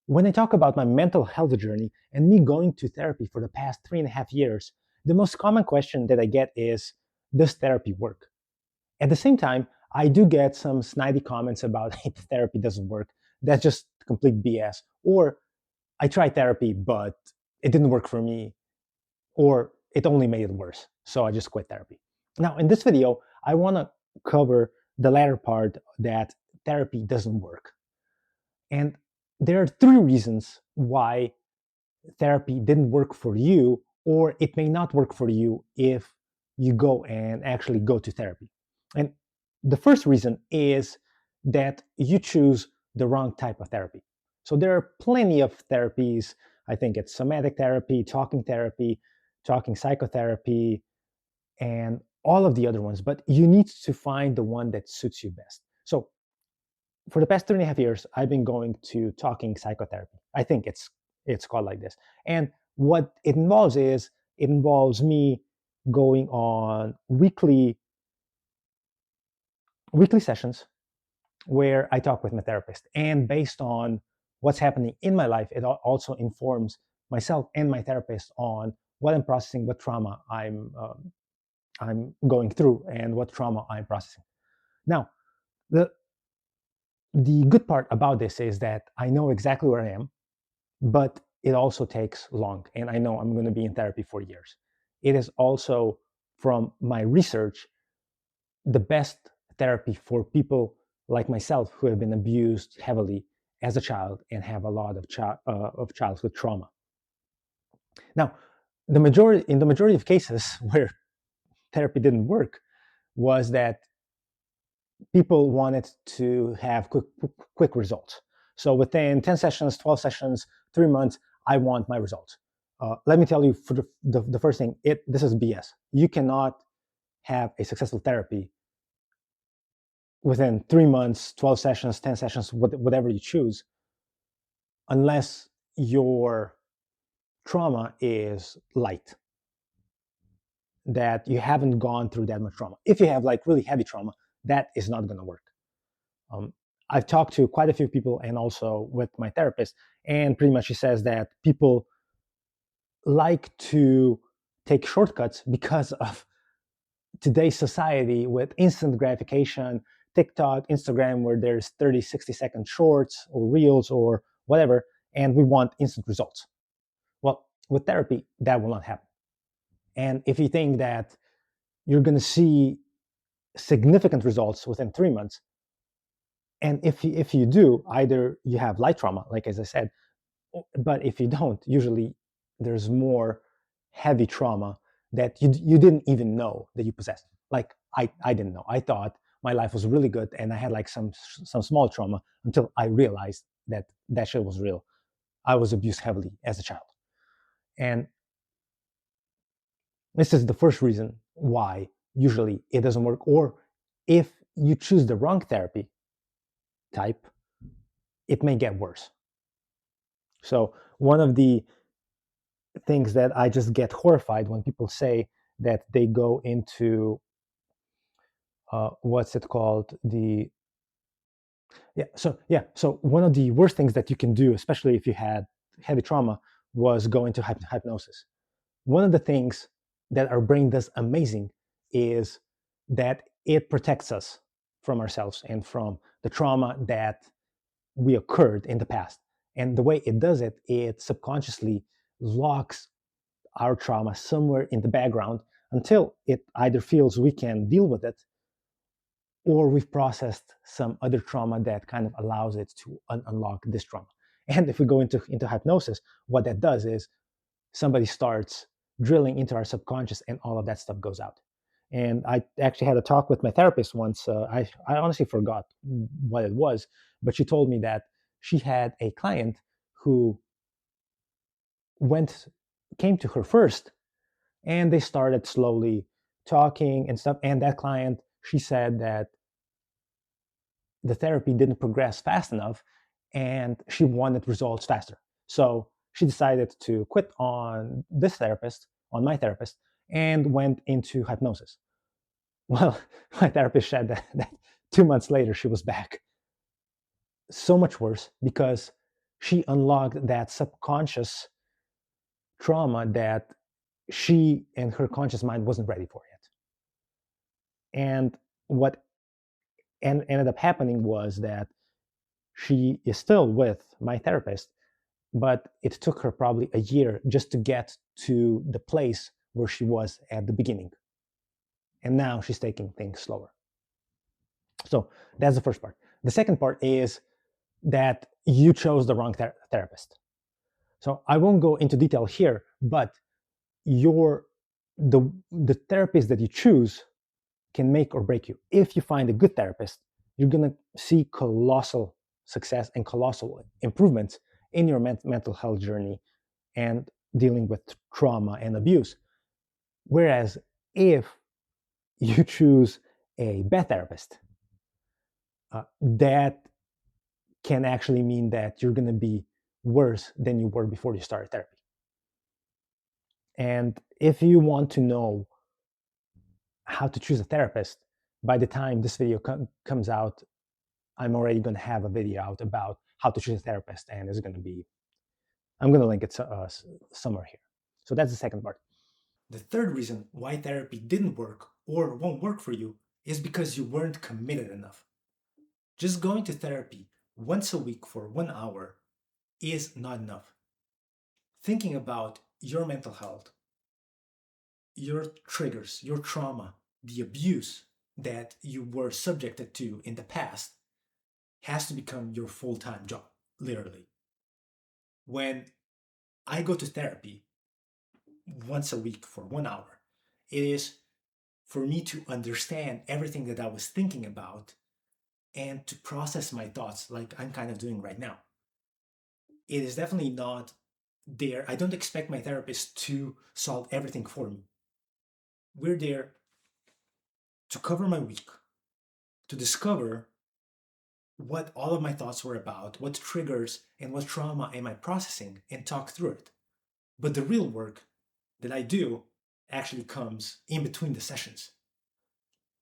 When I talk about my mental health journey and me going to therapy for the past 3.5 years, the most common question that I get is, does therapy work? At the same time, I do get some snidey comments about, hey, therapy doesn't work. That's just complete BS. Or I tried therapy, but it didn't work for me, or it only made it worse. So I just quit therapy. Now, in this video, I want to cover the latter part, that therapy doesn't work. And there are three reasons why therapy didn't work for you, or it may not work for you if you go and actually go to therapy. And the first reason is that you choose the wrong type of therapy. So there are plenty of therapies. I think it's somatic therapy, talking psychotherapy, and all of the other ones, but you need to find the one that suits you best. So for the past 3.5 years, I've been going to talking psychotherapy. I think it's called like this. And what it involves is, it involves me going on weekly sessions where I talk with my therapist. And based on what's happening in my life, it also informs myself and my therapist on what I'm processing, what trauma I'm going through, and what trauma I'm processing. Now, the the good part about this is that I know exactly where I am, but it also takes long. And I know I'm going to be in therapy for years. It is also, from my research, the best therapy for people like myself who have been abused heavily as a child and have a lot of childhood trauma. Now, in the majority of cases where therapy didn't work, was that people wanted to have quick results. So within 10 sessions, 12 sessions, 3 months, I want my results. Let me tell you, for the first thing, this is BS. You cannot have a successful therapy within 3 months, 12 sessions, 10 sessions, whatever you choose, unless your trauma is light, that you haven't gone through that much trauma. If you have like really heavy trauma, that is not going to work. Um, I've talked to quite a few people, and also with my therapist, and pretty much she says that people like to take shortcuts because of today's society with instant gratification, TikTok, Instagram, where there's 30, 60-second shorts or reels or whatever, and we want instant results. Well, with therapy, that will not happen. And if you think that you're going to see significant results within 3 months, and if you do, either you have light trauma, like as I said, but if you don't, usually there's more heavy trauma that you didn't even know that you possessed. Like I didn't know. I thought my life was really good, and I had like some small trauma, until I realized that that shit was real. I was abused heavily as a child. And this is the first reason why usually it doesn't work. Or if you choose the wrong therapy type, it may get worse. So one of the things that I just get horrified when people say that they go into what's it called, the so one of the worst things that you can do, especially if you had heavy trauma, was go into hypnosis. One of the things that our brain does amazing is that it protects us from ourselves and from the trauma that we occurred in the past. And the way it does it, it subconsciously locks our trauma somewhere in the background until it either feels we can deal with it, or we've processed some other trauma that kind of allows it to unlock this trauma. And if we go into hypnosis, what that does is somebody starts drilling into our subconscious, and all of that stuff goes out. And I actually had a talk with my therapist once. I honestly forgot what it was, but she told me that she had a client who went came to her first, and they started slowly talking and stuff. And that client, she said that the therapy didn't progress fast enough, and she wanted results faster. So she decided to quit on my therapist, and went into hypnosis. Well, my therapist said that 2 months later she was back, so much worse, because she unlocked that subconscious trauma that she and her conscious mind wasn't ready for yet. And what ended up happening was that she is still with my therapist, but it took her probably a year just to get to the place where she was at the beginning. And now she's taking things slower. So that's the first part. The second part is that you chose the wrong therapist. So I won't go into detail here, but your the therapist that you choose can make or break you. If you find a good therapist, you're going to see colossal success and colossal improvements in your mental health journey and dealing with trauma and abuse. Whereas if you choose a bad therapist, that can actually mean that you're going to be worse than you were before you started therapy. And if you want to know how to choose a therapist, by the time this video comes out, I'm already going to have a video out about how to choose a therapist, and it's going to be, I'm going to link it somewhere here. So that's the second part. The third reason why therapy didn't work or won't work for you is because you weren't committed enough. Just going to therapy once a week for 1 hour is not enough. Thinking about your mental health, your triggers, your trauma, the abuse that you were subjected to in the past has to become your full-time job, literally. When I go to therapy once a week for 1 hour, it is for me to understand everything that I was thinking about and to process my thoughts like I'm kind of doing right now. It is definitely not there. I don't expect my therapist to solve everything for me. We're there to cover my week, to discover what all of my thoughts were about, what triggers and what trauma am I processing, and talk through it. But the real work that I do actually comes in between the sessions.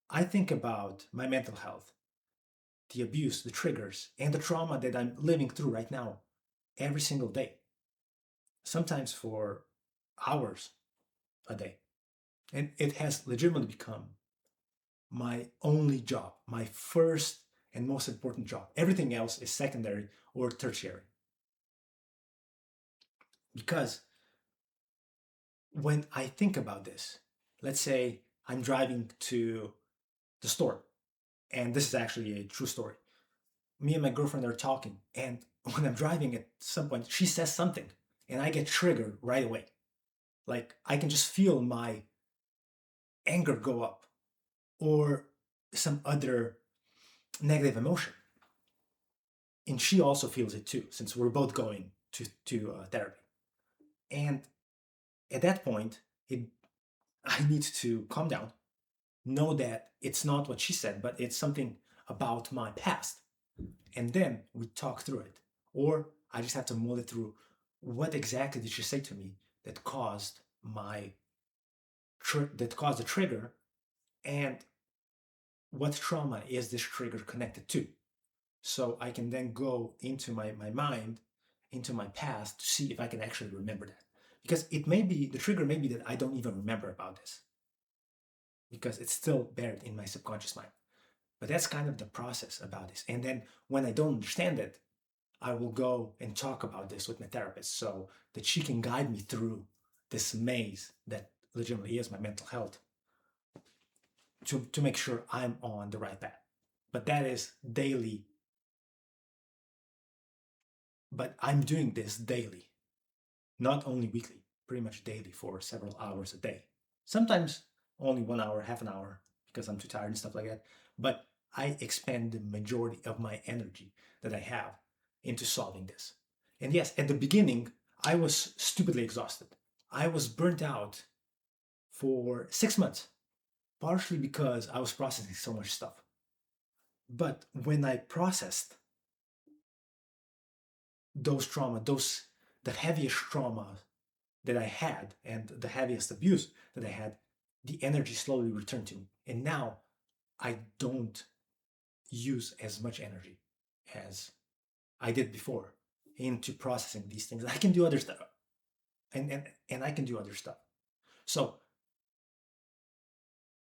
I think about my mental health, the abuse, the triggers, and the trauma that I'm living through right now every single day, sometimes for hours a day. And it has legitimately become my only job, my first and most important job. Everything else is secondary or tertiary. Because when I think about this, let's say I'm driving to the store, and this is actually a true story. Me and my girlfriend are talking, and when I'm driving at some point, she says something, and I get triggered right away. Like I can just feel my anger go up or some other negative emotion. And she also feels it too, since we're both going to therapy. And at that point, I need to calm down, know that it's not what she said, but it's something about my past. And then we talk through it. Or I just have to mull it through. What exactly did she say to me that caused that caused the trigger, and what trauma is this trigger connected to? So I can then go into my mind, into my past to see if I can actually remember that. Because it may be, the trigger may be that I don't even remember about this because it's still buried in my subconscious mind. But that's kind of the process about this. And then when I don't understand it, I will go and talk about this with my therapist so that she can guide me through this maze that legitimately is my mental health to make sure I'm on the right path. But that is daily. But I'm doing this daily, not only weekly, pretty much daily for several hours a day. Sometimes only 1 hour, half an hour, because I'm too tired and stuff like that. But I expend the majority of my energy that I have into solving this. And yes, at the beginning, I was stupidly exhausted. I was burnt out for 6 months, partially because I was processing so much stuff. But when I processed those trauma, the heaviest trauma that I had and the heaviest abuse that I had, the energy slowly returned to me. And now I don't use as much energy as I did before. into processing these things. I can do other stuff, and I can do other stuff. So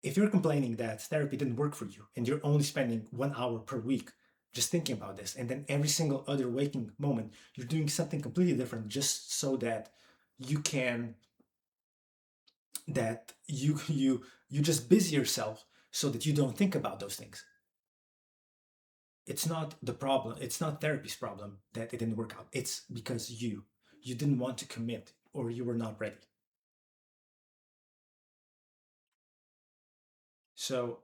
if you're complaining that therapy didn't work for you and you're only spending 1 hour per week just thinking about this, and then every single other waking moment you're doing something completely different just so that you can that you just busy yourself so that you don't think about those things. It's not the problem, it's not therapy's problem that it didn't work out. It's because you didn't want to commit, or you were not ready. So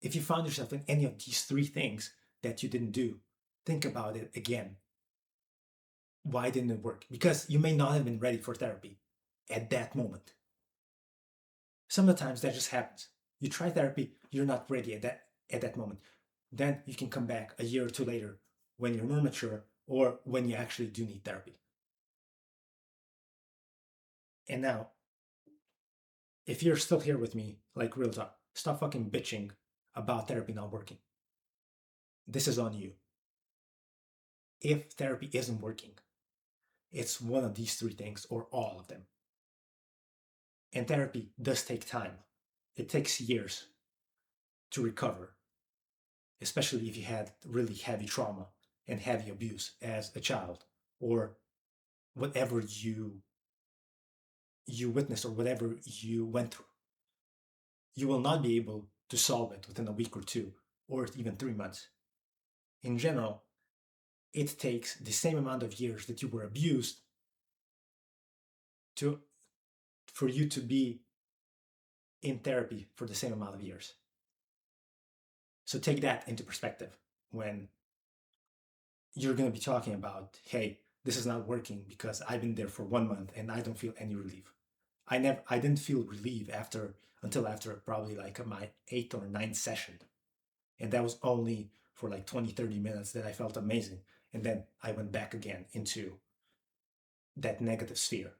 if you found yourself in any of these three things that you didn't do, think about it again. Why didn't it work? Because you may not have been ready for therapy at that moment. Some of the times that just happens. You try therapy, you're not ready at that moment. Then you can come back a year or two later when you're more mature, or when you actually do need therapy. And now, if you're still here with me, like real talk, stop fucking bitching about therapy not working. This is on you. If therapy isn't working, it's one of these three things or all of them. And therapy does take time. It takes years to recover, especially if you had really heavy trauma and heavy abuse as a child, or whatever you witnessed or whatever you went through. You will not be able to solve it within a week or two, or even 3 months. In general, it takes the same amount of years that you were abused to for you to be in therapy for the same amount of years. So take that into perspective when you're going to be talking about, hey, this is not working because I've been there for 1 month and I don't feel any relief. I didn't feel relief until after probably like my 8th or 9th session. And that was only for like 20-30 minutes that I felt amazing. And then I went back again into that negative sphere.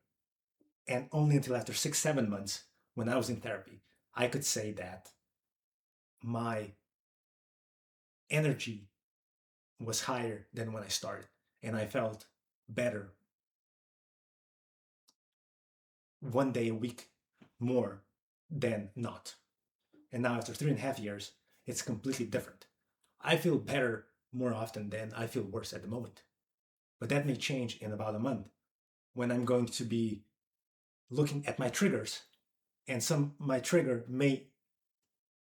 And only until after 6-7 months, when I was in therapy, I could say that my energy was higher than when I started. And I felt better 1 day a week more than not. And now, after 3.5 years, it's completely different. I feel better more often than I feel worse at the moment. But that may change in about a month when I'm going to be looking at my triggers, and my trigger may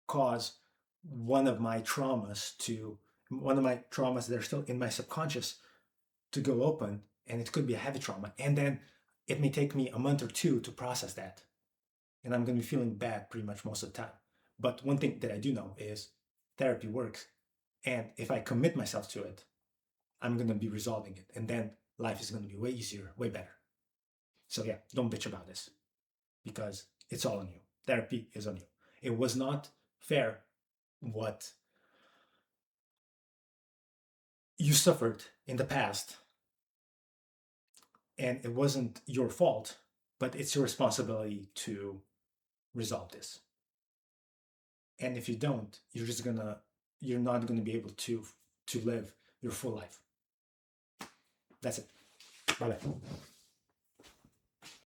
cause one of my traumas that are still in my subconscious to go open, and it could be a heavy trauma. And then it may take me a month or two to process that. And I'm going to be feeling bad pretty much most of the time. But one thing that I do know is therapy works. And if I commit myself to it, I'm going to be resolving it. And then life is going to be way easier, way better. So yeah, don't bitch about this, because it's all on you. Therapy is on you. It was not fair what you suffered in the past, and it wasn't your fault, but it's your responsibility to resolve this. And if you don't, you're not gonna be able to live your full life. That's it. Bye bye.